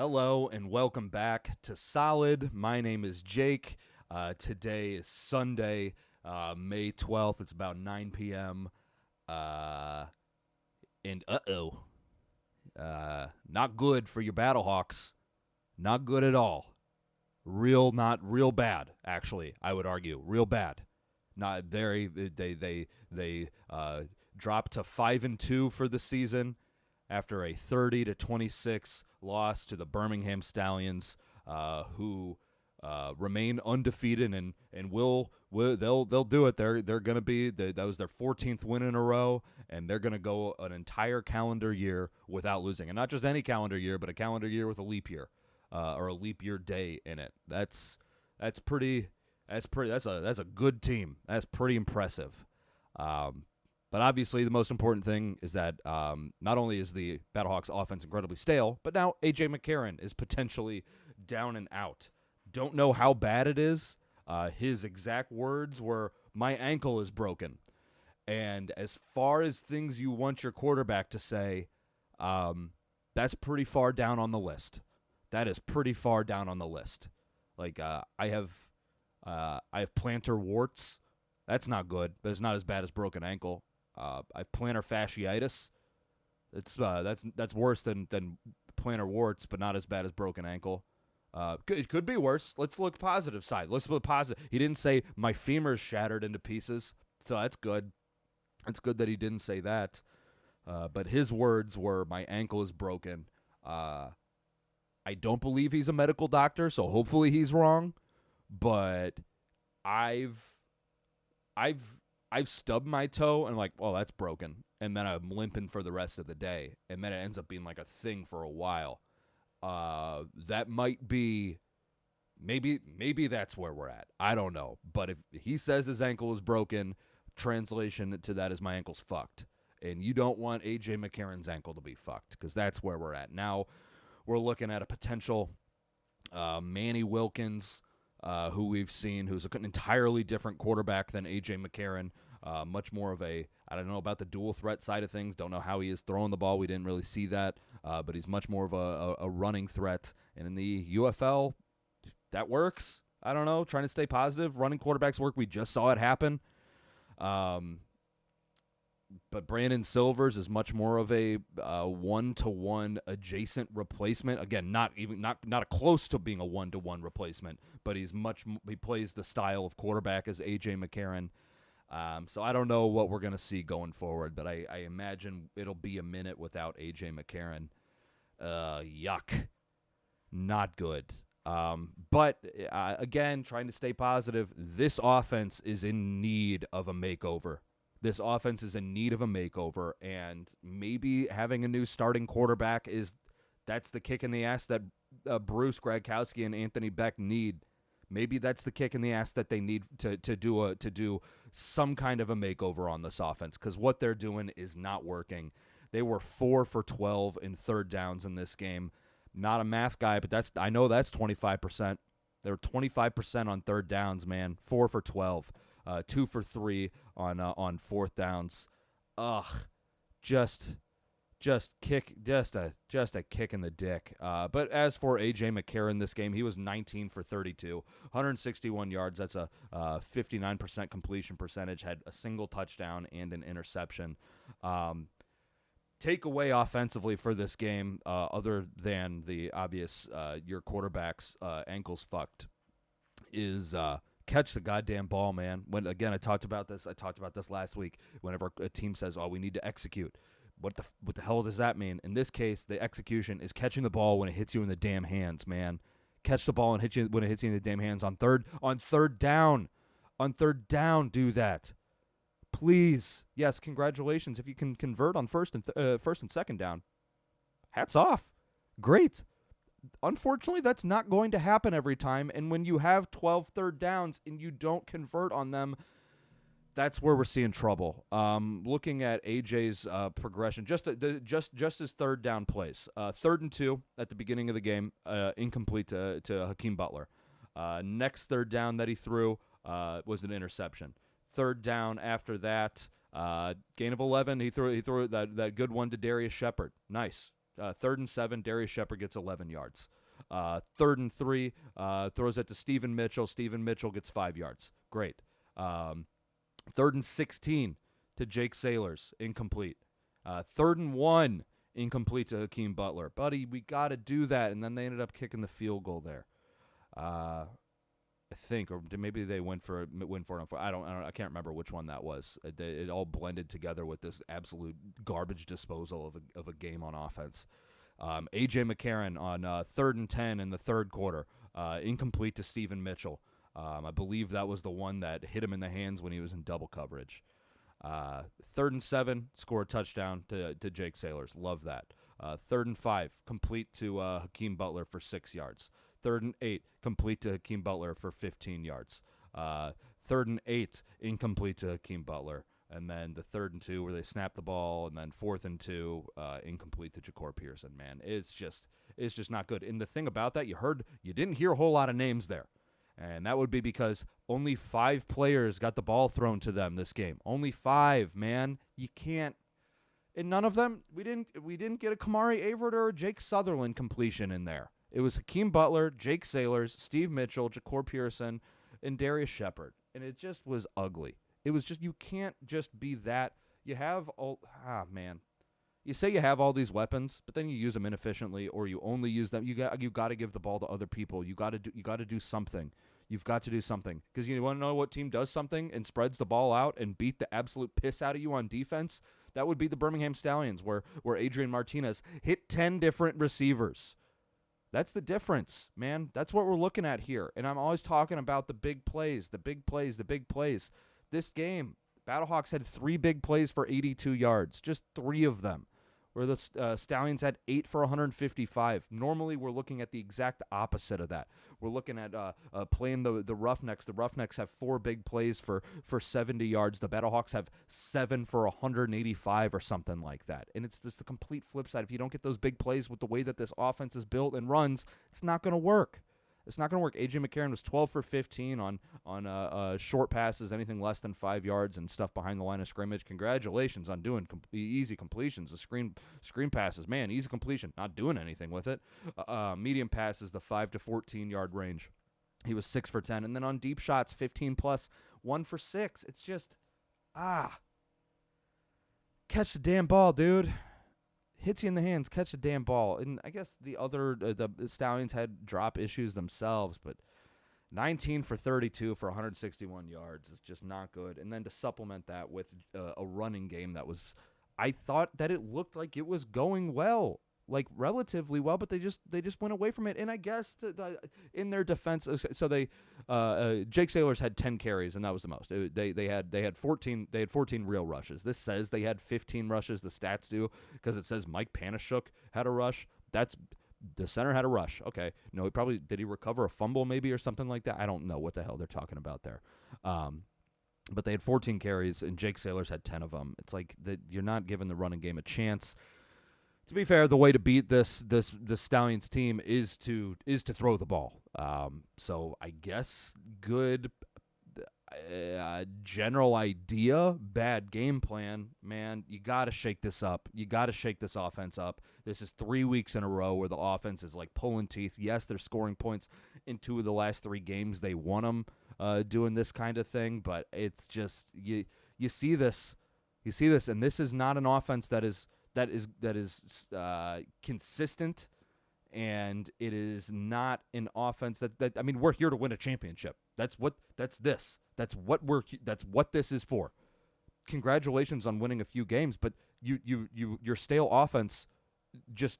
Hello and welcome back to Solid. My name is Jake. Today is Sunday, May 12th. It's about 9 p.m. And not good for your Battlehawks. Not good at all. Not real bad, actually, I would argue. Real bad. Not very. They dropped to 5-2 for the season after a 30-26 loss to the Birmingham Stallions, who remain undefeated and they'll do it. They're going to be that was their 14th win in a row, and they're going to go an entire calendar year without losing, and not just any calendar year, but a calendar year with a leap year or a leap year day in it. That's a good team. That's pretty impressive. But obviously, the most important thing is that not only is the Battlehawks offense incredibly stale, but now A.J. McCarron is potentially down and out. Don't know how bad it is. His exact words were, "My ankle is broken." And as far as things you want your quarterback to say, that's pretty far down on the list. That is pretty far down on the list. Like I have plantar warts. That's not good, but it's not as bad as broken ankle. I have plantar fasciitis. That's worse than plantar warts, but not as bad as broken ankle. It could be worse. Let's look positive side. Let's look positive. He didn't say my femur's shattered into pieces, so that's good. It's good that he didn't say that. But his words were, "My ankle is broken." I don't believe he's a medical doctor, so hopefully he's wrong. But I've stubbed my toe and I'm like, "Oh, that's broken," and then I'm limping for the rest of the day, and then it ends up being like a thing for a while. That might be, maybe that's where we're at. I don't know, but if he says his ankle is broken, translation to that is my ankle's fucked, and you don't want A.J. McCarron's ankle to be fucked because that's where we're at now. We're looking at a potential Manny Wilkins. Who we've seen, who's an entirely different quarterback than A.J. McCarron, much more of I don't know about the dual threat side of things, don't know how he is throwing the ball, we didn't really see that, but he's much more of a running threat, and in the UFL, that works. I don't know, trying to stay positive, running quarterbacks work, we just saw it happen. But Brandon Silvers is much more of a one-to-one adjacent replacement. Again, not a close to being a one-to-one replacement, but he plays the style of quarterback as A.J. McCarron. So I don't know what we're going to see going forward, but I imagine it'll be a minute without A.J. McCarron. Yuck. Not good. But again, trying to stay positive, this offense is in need of a makeover. This offense is in need of a makeover, and maybe having a new starting quarterback that's the kick in the ass that Bruce Gradkowski and Anthony Beck need. Maybe that's the kick in the ass that they need to do some kind of a makeover on this offense, because what they're doing is not working. They were 4 for 12 in third downs in this game. Not a math guy, but I know that's 25%. They were 25% on third downs, man. 4 for 12. 2 for 3 on fourth downs. Just a kick in the dick. But as for A.J. McCarron this game, he was 19 for 32, 161 yards. That's a 59% completion percentage. Had a single touchdown and an interception. Takeaway offensively for this game, other than the obvious, your quarterback's ankles fucked, is catch the goddamn ball, man. When again, I talked about this last week. Whenever a team says, "Oh, we need to execute," what the hell does that mean? In this case, the execution is catching the ball when it hits you in the damn hands, man. Catch the ball and hit you when it hits you in the damn hands on third down. On third down, do that, please. Yes, congratulations if you can convert on first and second down. Hats off, great. Unfortunately, that's not going to happen every time, and when you have 12 third downs and you don't convert on them, that's where we're seeing trouble. Looking at AJ's progression, just his third down plays. 3rd and 2 at the beginning of the game, incomplete to Hakeem Butler. Next third down that he threw was an interception. Third down after that, gain of 11. He threw that good one to Darius Shepard. Nice. Third and 7, Darius Shepard gets 11 yards. Third and 3, throws it to Stephen Mitchell. Stephen Mitchell gets 5 yards. Great. Third and 16 to Jake Sailors, incomplete. Third and 1, incomplete to Hakeem Butler. Buddy, we got to do that. And then they ended up kicking the field goal there. I think, or maybe they went for it on 4. I can't remember which one that was. It all blended together with this absolute garbage disposal of a game on offense. A.J. McCarron on third and 10 in the third quarter, incomplete to Stephen Mitchell. I believe that was the one that hit him in the hands when he was in double coverage. Third and 7, score a touchdown to Jake Sailors. Love that. Third and 5, complete to Hakeem Butler for 6 yards. Third and 8, complete to Hakeem Butler for 15 yards. Third and 8, incomplete to Hakeem Butler. And then the third and 2 where they snap the ball, and then fourth and 2, incomplete to Ja'Cour Pearson. Man, it's just not good. And the thing about that, you didn't hear a whole lot of names there. And that would be because only 5 players got the ball thrown to them this game. Only 5, man. You can't. And none of them, we didn't get a Kamari Avert or a Jake Sutherland completion in there. It was Hakeem Butler, Jake Sailors, Steve Mitchell, Ja'Cour Pearson, and Darius Shepard. And it just was ugly. It was just, you can't just be that. You have man. You say you have all these weapons, but then you use them inefficiently, or you only use them. You got to give the ball to other people. You got to do something. You've got to do something, because you want to know what team does something and spreads the ball out and beat the absolute piss out of you on defense. That would be the Birmingham Stallions, where Adrian Martinez hit 10 different receivers. That's the difference, man. That's what we're looking at here. And I'm always talking about the big plays, the big plays, the big plays. This game, Battlehawks had 3 big plays for 82 yards, just 3 of them, where the Stallions had 8 for 155. Normally, we're looking at the exact opposite of that. We're looking at playing the Roughnecks. The Roughnecks have 4 big plays for 70 yards. The Battlehawks have 7 for 185 or something like that. And it's just the complete flip side. If you don't get those big plays with the way that this offense is built and runs, it's not going to work. It's not going to work. A.J. McCarron was 12 for 15 on short passes, anything less than 5 yards, and stuff behind the line of scrimmage. Congratulations on doing easy completions. The screen passes, man, easy completion. Not doing anything with it. Medium passes, the 5 to 14 yard range. He was 6 for 10, and then on deep shots, 15 plus, 1 for 6. It's just catch the damn ball, dude. Hits you in the hands, catch the damn ball. And I guess the Stallions had drop issues themselves, but 19 for 32 for 161 yards is just not good. And then to supplement that with a running game that was, I thought that it looked like it was going well, like relatively well, but they just went away from it. And I guess in their defense, so Jake Sailors had 10 carries, and that was the most. They had 14 real rushes. This says they had 15 rushes. The stats do, because it says Mike Panashuk had a rush. That's the center had a rush. Okay, no, did he recover a fumble maybe or something like that? I don't know what the hell they're talking about there. But they had 14 carries, and Jake Sailors had 10 of them. It's like you're not giving the running game a chance. To be fair, the way to beat this Stallions team is to throw the ball. So I guess good general idea, bad game plan. Man, you got to shake this up. You got to shake this offense up. This is 3 weeks in a row where the offense is like pulling teeth. Yes, they're scoring points in 2 of the last 3 games. They won them doing this kind of thing, but it's just you see this. You see this, and this is not an offense that is consistent, and it is not an offense that I mean, we're here to win a championship. That's what this is for. Congratulations on winning a few games, but your stale offense just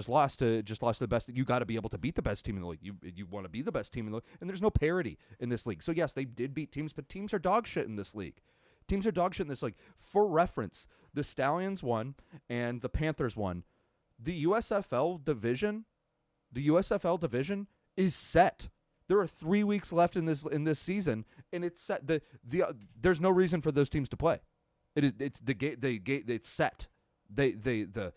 lost to the best. You got to be able to beat the best team in the league. You want to be the best team in the league, and there's no parity in this league. So yes, they did beat teams, but teams are dog shit in this league. Teams are dog shit in this league. For reference, the Stallions won and the Panthers won. The USFL division is set. There are 3 weeks left in this season, and it's set. There's no reason for those teams to play. It's set. The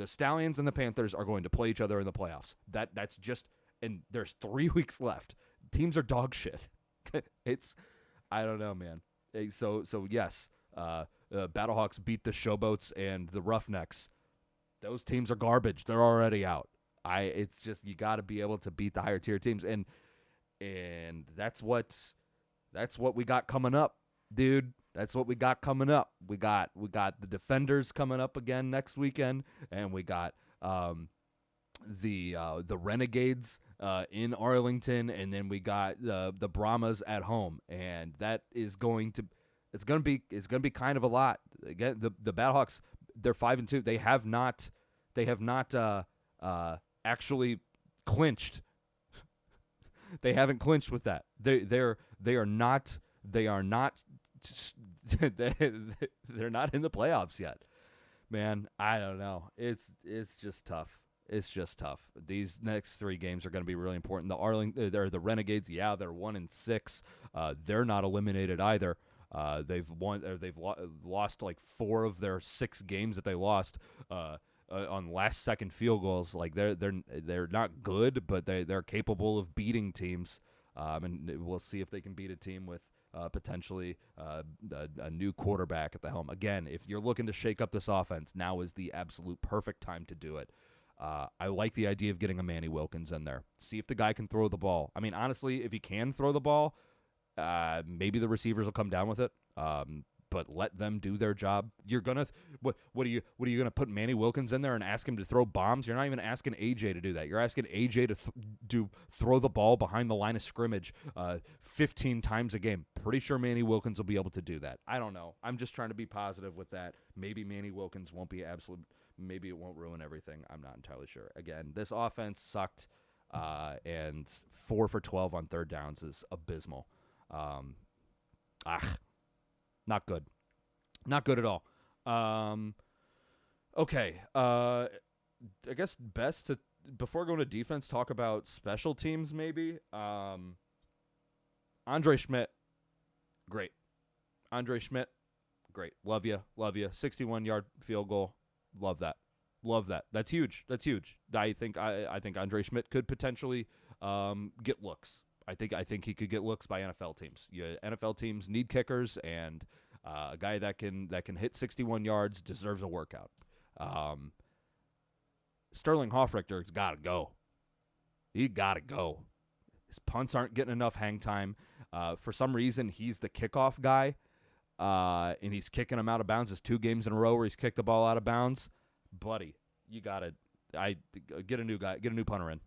Stallions and the Panthers are going to play each other in the playoffs. That's just, and there's 3 weeks left. Teams are dog shit. I don't know, man. So yes, Battlehawks beat the Showboats and the Roughnecks. those teams are garbage. They're already out. It's just you got to be able to beat the higher tier teams, and that's what we got coming up, dude. That's what we got coming up. We got the Defenders coming up again next weekend, and we got the Renegades in Arlington, and then we got the Brahmas at home, and that is going to be kind of a lot. Again, the Battlehawks, they're 5-2. They have not actually clinched. They haven't clinched with that. They are not they're not in the playoffs yet. Man, I don't know. It's just tough. It's just tough. These next 3 games are going to be really important. The Renegades, yeah, they're 1-6. They're not eliminated either. They've lost like 4 of their 6 games that they lost on last second field goals. Like they're not good, but they're capable of beating teams. And we'll see if they can beat a team with potentially a new quarterback at the helm. Again, if you're looking to shake up this offense, now is the absolute perfect time to do it. I like the idea of getting a Manny Wilkins in there. See if the guy can throw the ball. I mean, honestly, if he can throw the ball, maybe the receivers will come down with it. But let them do their job. You're gonna what are you gonna put Manny Wilkins in there and ask him to throw bombs? You're not even asking AJ to do that. You're asking AJ to throw the ball behind the line of scrimmage 15 times a game. Pretty sure Manny Wilkins will be able to do that. I don't know. I'm just trying to be positive with that. Maybe Manny Wilkins won't be absolute. Maybe it won't ruin everything. I'm not entirely sure. Again, this offense sucked, and 4 for 12 on third downs is abysmal. Not good. Not good at all. Okay. I guess best to, before going to defense, talk about special teams maybe. Andre Schmidt, great. Andre Schmidt, great. Love you. 61-yard field goal. Love that. That's huge. I think Andre Schmidt could potentially get looks. I think he could get looks by NFL teams. NFL teams need kickers, and a guy that can hit 61 yards deserves a workout. Sterling Hoffrichter's got to go. He got to go. His punts aren't getting enough hang time. For some reason, he's the kickoff guy, and he's kicking them out of bounds. It's 2 games in a row where he's kicked the ball out of bounds. Buddy, you got to get a new guy. Get a new punter in.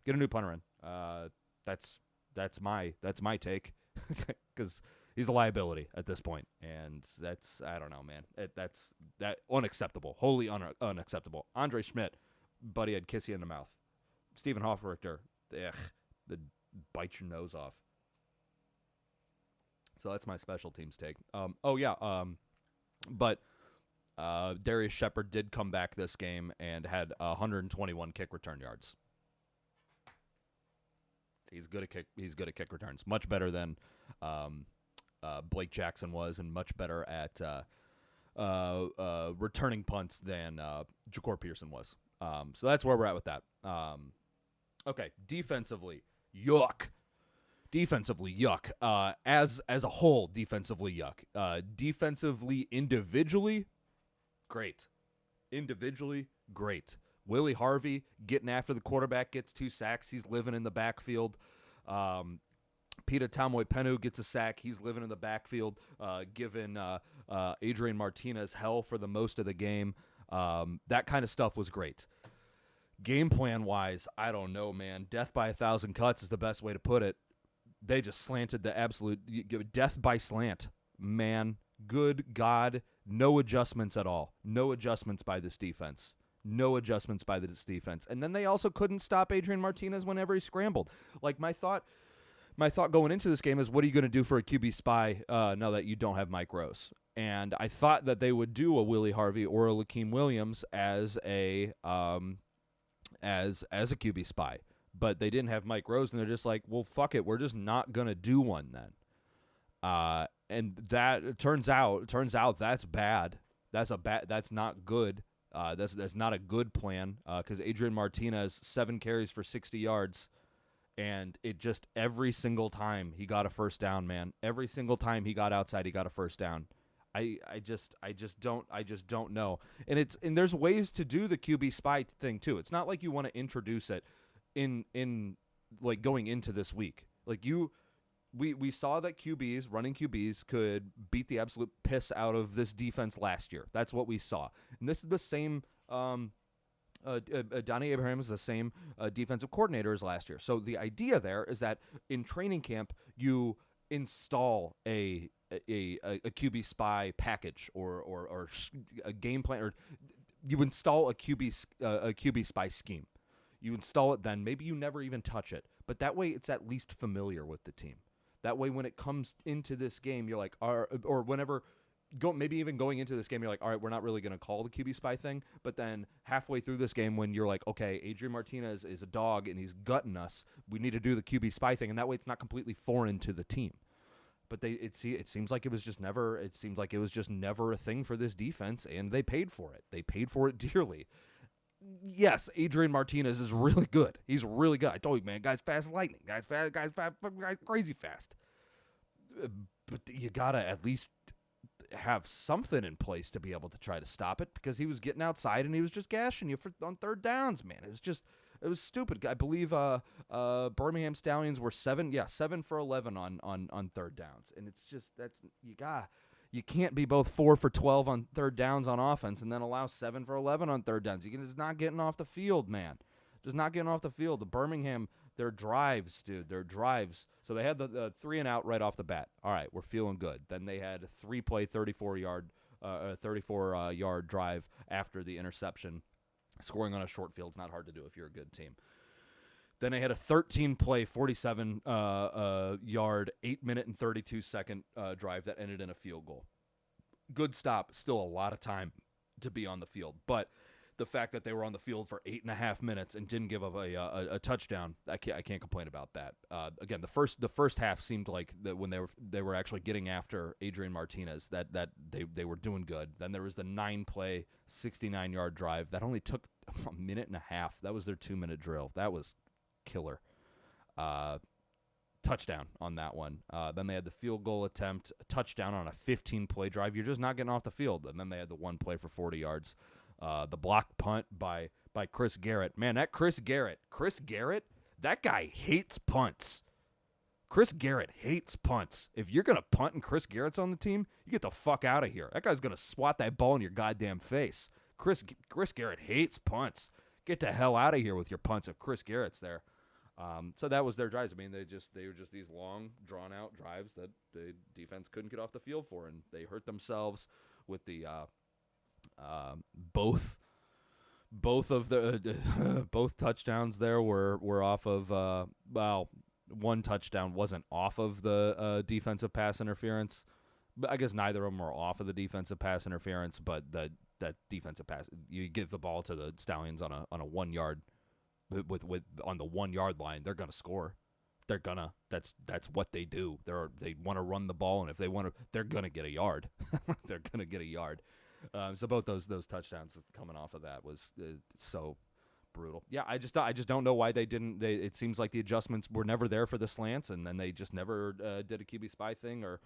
That's my take, because he's a liability at this point, and I don't know, man. That's unacceptable, wholly unacceptable. Andre Schmidt, buddy, I'd kiss you in the mouth. Stephen Hoffrichter, the bite your nose off. So that's my special teams take. But Darius Shepard did come back this game and had 121 kick return yards. He's good at kick returns. Much better than Blake Jackson was, and much better at returning punts than Ja'Cour Pearson was. So that's where we're at with that. Okay, defensively, yuck. As a whole, defensively, yuck. Defensively, individually, great. Willie Harvey getting after the quarterback, gets 2 sacks. He's living in the backfield. Peter Tamoy-Penu gets a sack. He's living in the backfield, giving Adrian Martinez hell for the most of the game. That kind of stuff was great. Game plan-wise, I don't know, man. Death by 1,000 cuts is the best way to put it. They just slanted the absolute death by slant. Man, good God, no adjustments at all. No adjustments by this defense. And then they also couldn't stop Adrian Martinez whenever he scrambled. Like, my thought going into this game is, what are you going to do for a QB spy now that you don't have Mike Rose? And I thought that they would do a Willie Harvey or a Lakeem Williams as a QB spy, but they didn't have Mike Rose, and they're just like, well, fuck it, we're just not going to do one then. And that turns out that's bad. That's not good. That's not a good plan, because Adrian Martinez, 7 carries for 60 yards, and it just every single time he got a first down, man. Every single time he got outside, he got a first down. I just don't know. And there's ways to do the QB spy thing too. It's not like you want to introduce it in like going into this week. Like we saw that running QBs could beat the absolute piss out of this defense last year. That's what we saw. And this is the same Donnie Abraham is the same defensive coordinator as last year. So the idea there is that in training camp you install a QB spy package or a game plan, or you install a QB spy scheme. You install it, then maybe you never even touch it, but that way it's at least familiar with the team. That way when it comes into this game, you're like, or whenever maybe even going into this game, you're like, all right, we're not really going to call the QB spy thing. But then halfway through this game, when you're like, okay, Adrian Martinez is a dog and he's gutting us, we need to do the QB spy thing, and that way it's not completely foreign to the team. But it seems like it was just never a thing for this defense, and they paid for it. They paid for it dearly. Yes, Adrian Martinez is really good. He's really good. I told you, man, guy's fast as lightning. Guy's crazy fast. But you gotta at least have something in place to be able to try to stop it, because he was getting outside and he was just gashing you on third downs, man. It was stupid. I believe Birmingham Stallions were 7 for 11 on third downs, and it's just you can't be both 4 for 12 on third downs on offense and then allow 7 for 11 on third downs. You're just not getting off the field, man. Just not getting off the field. The Birmingham, their drives, dude, So they had the 3 and out right off the bat. All right, we're feeling good. Then they had a 3-play, 34-yard drive after the interception. Scoring on a short field is not hard to do if you're a good team. Then they had a 13-play, 47-yard, 8-minute and 32-second drive that ended in a field goal. Good stop. Still a lot of time to be on the field. But the fact that they were on the field for 8.5 minutes and didn't give up a touchdown, I can't complain about that. Again, the first half seemed like that when they were actually getting after Adrian Martinez, that they were doing good. Then there was the 9-play, 69-yard drive that only took a minute and a half. That was their 2-minute drill. That was killer. Touchdown on that one. Then they had the field goal attempt, a touchdown on a 15-play drive. You're just not getting off the field. And then they had the 1 play for 40 yards. The block punt by Chris Garrett. Man, that Chris Garrett, that guy hates punts. Chris Garrett hates punts. If you're going to punt and Chris Garrett's on the team, you get the fuck out of here. That guy's going to swat that ball in your goddamn face. Chris Garrett hates punts. Get the hell out of here with your punts if Chris Garrett's there. So that was their drives. I mean, they were just these long, drawn-out drives that the defense couldn't get off the field for, and they hurt themselves with the both of the both touchdowns there were off of one touchdown wasn't off of the defensive pass interference, but I guess neither of them were off of the defensive pass interference. But that defensive pass, you give the ball to the Stallions on a 1 yard with on the 1 yard line, they're gonna score. That's what they do. They want to run the ball, and if they want to, they're gonna get a yard. They're gonna get a yard. So both those touchdowns coming off of that was so brutal. Yeah, I just don't know why they didn't. It seems like the adjustments were never there for the slants, and then they just never did a QB spy thing or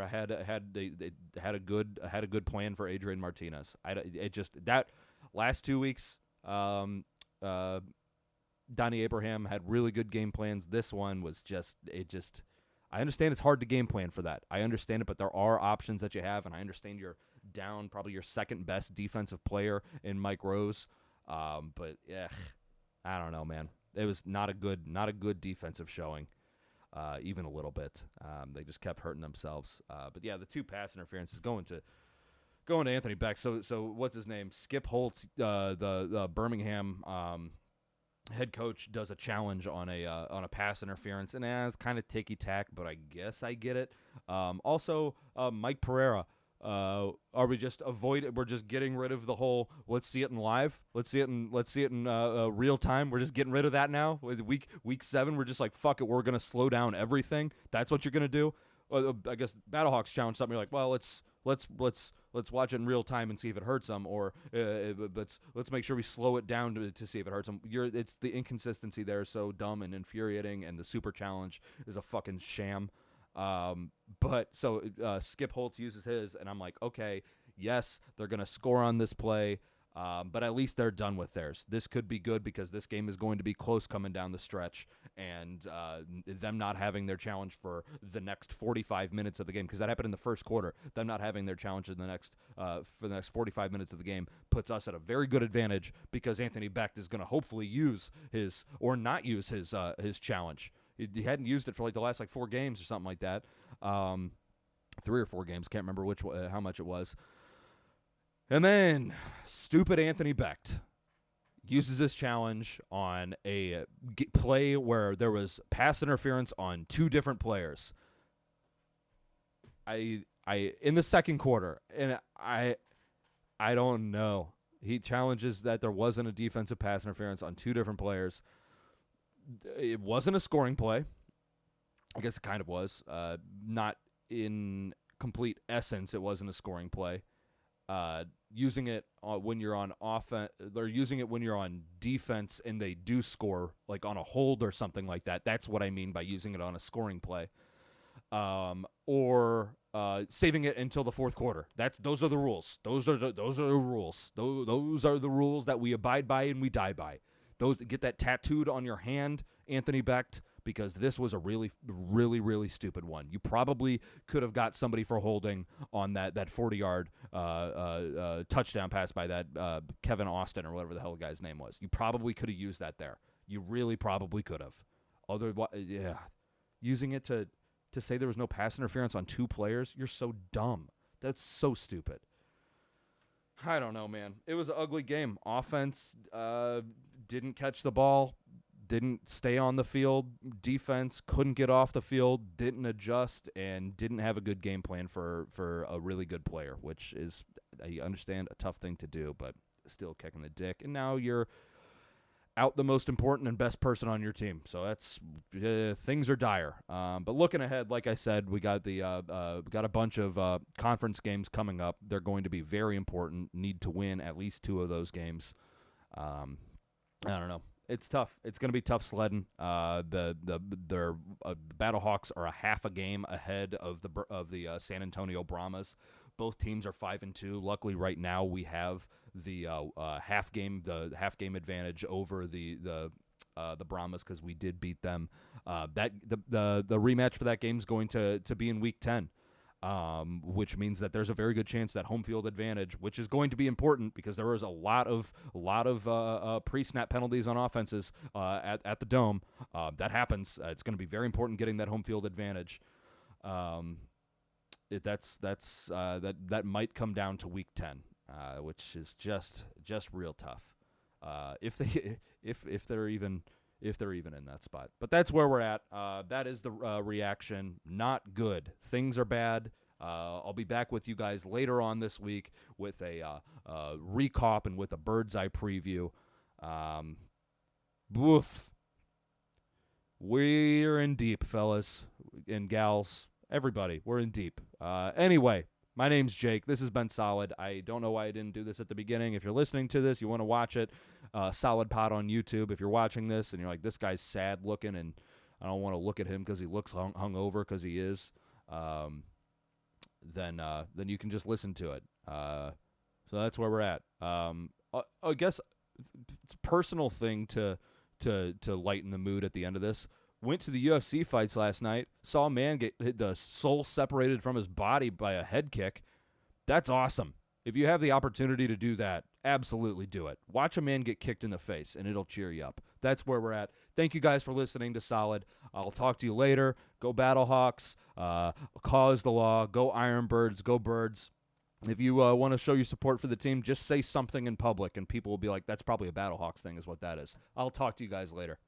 had a good plan for Adrian Martinez. That last 2 weeks, Donnie Abraham had really good game plans. This one was I understand it's hard to game plan for that. I understand it, but there are options that you have, and I understand you're down probably your second best defensive player in Mike Rose. But I don't know, man. It was not a good defensive showing, even a little bit. They just kept hurting themselves. But yeah, the 2 pass interferences going to Anthony Beck. So what's his name? Skip Holtz, the Birmingham head coach, does a challenge on a pass interference, and it's kind of ticky tack, but I guess I get it. Also, Mike Pereira. Are we just we're just getting rid of the whole let's see it in live, let's see it in real time? We're just getting rid of that now. With week 7, we're just like, fuck it, we're gonna slow down everything. That's what you're gonna do. I guess Battlehawks challenge something. You're like, well, let's watch it in real time and see if it hurts them, or let's make sure we slow it down to see if it hurts them. It's the inconsistency there is so dumb and infuriating, and the super challenge is a fucking sham. But so Skip Holtz uses his, and I'm like, okay, yes, they're going to score on this play, but at least they're done with theirs. This could be good because this game is going to be close coming down the stretch, and them not having their challenge for the next 45 minutes of the game, because that happened in the first quarter, them not having their challenge in the next for the next 45 minutes of the game puts us at a very good advantage because Anthony Becht is going to hopefully use his or not use his challenge. He hadn't used it for like the last 4 games or something like that. 3 or 4 games, can't remember how much it was. And then stupid Anthony Becht uses this challenge on a play where there was pass interference on 2 different players. I in the second quarter, and I don't know. He challenges that there wasn't a defensive pass interference on 2 different players. It wasn't a scoring play. I guess it kind of was. Not in complete essence, it wasn't a scoring play. Using it when you're on offense, they're using it when you're on defense and they do score, like on a hold or something like that. That's what I mean by using it on a scoring play. Or saving it until the fourth quarter. Those are the rules. Those are the rules. Those are the rules that we abide by and we die by. Get that tattooed on your hand, Anthony Becht, because this was a really, really, really stupid one. You probably could have got somebody for holding on that 40-yard touchdown pass by that Kevin Austin or whatever the hell the guy's name was. You probably could have used that there. You really probably could have. Otherwise, yeah, using it to say there was no pass interference on 2 players, you're so dumb. That's so stupid. I don't know, man. It was an ugly game. Offense didn't catch the ball, didn't stay on the field. Defense couldn't get off the field, didn't adjust, and didn't have a good game plan for a really good player, which is, I understand, a tough thing to do, but still kicking the dick. And now you're out the most important and best person on your team. So that's things are dire. But looking ahead, like I said, we got a bunch of conference games coming up. They're going to be very important. Need to win at least 2 of those games. I don't know. It's tough. It's going to be tough sledding. The Battlehawks are a half a game ahead of the San Antonio Brahmas. Both teams are 5-2. Luckily, right now we have the half game advantage over the Brahmas because we did beat them. The rematch for that game is going to be in Week 10. Which means that there's a very good chance that home field advantage, which is going to be important because there was a lot of pre-snap penalties on offenses at the Dome. That happens. It's going to be very important getting that home field advantage. That might come down to Week 10, which is just real tough. If they're even in that spot. But that's where we're at. That is the reaction. Not good. Things are bad. I'll be back with you guys later on this week with a recap and with a bird's eye preview. We're in deep, fellas and gals. Everybody, we're in deep. Anyway, my name's Jake. This has been Solid. I don't know why I didn't do this at the beginning. If you're listening to this, you want to watch it, Solid Pod on YouTube. If you're watching this and you're like, this guy's sad looking and I don't want to look at him because he looks hungover because he is, then you can just listen to it. So that's where we're at. I guess it's a personal thing to lighten the mood at the end of this. Went to the UFC fights last night. Saw a man get the soul separated from his body by a head kick. That's awesome. If you have the opportunity to do that, absolutely do it. Watch a man get kicked in the face, and it'll cheer you up. That's where we're at. Thank you guys for listening to Solid. I'll talk to you later. Go Battlehawks. Cause the law. Go Ironbirds. Go Birds. If you want to show your support for the team, just say something in public, and people will be like, that's probably a Battlehawks thing is what that is. I'll talk to you guys later.